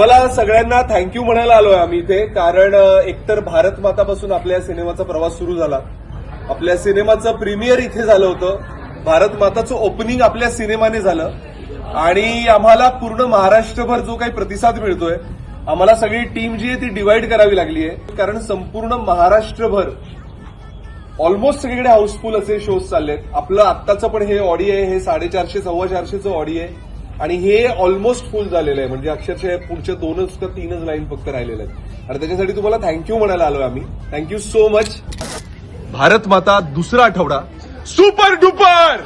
तुम्हाला सगळ्यांना थँक्यू म्हणायला आलोय आम्ही इथे, कारण एकतर भारत मातापासून आपल्या सिनेमाचा प्रवास सुरू झाला. आपल्या सिनेमाचं प्रीमियर इथे झालं होतं. भारत माताचं ओपनिंग आपल्या सिनेमाने झालं आणि आम्हाला पूर्ण महाराष्ट्रभर जो काही प्रतिसाद मिळतोय, आम्हाला सगळी टीम जी आहे ती डिवाइड करावी लागली आहे, कारण संपूर्ण महाराष्ट्रभर ऑलमोस्ट सगळीकडे हाऊसफुल असे शोज चाललेत. आपलं आत्ताचं पण हे ऑडी आहे, हे 450-450चं ऑडी आहे आणि हे ऑलमोस्ट फुल झालेलं आहे. म्हणजे अक्षरशः पुढच्या 2 का 3 लाईन फक्त राहिलेल्या आहेत आणि त्याच्यासाठी तुम्हाला थँक्यू म्हणायला आलोय आम्ही. Thank you so much. भारत माता दुसरा आठवडा सुपर डुपर.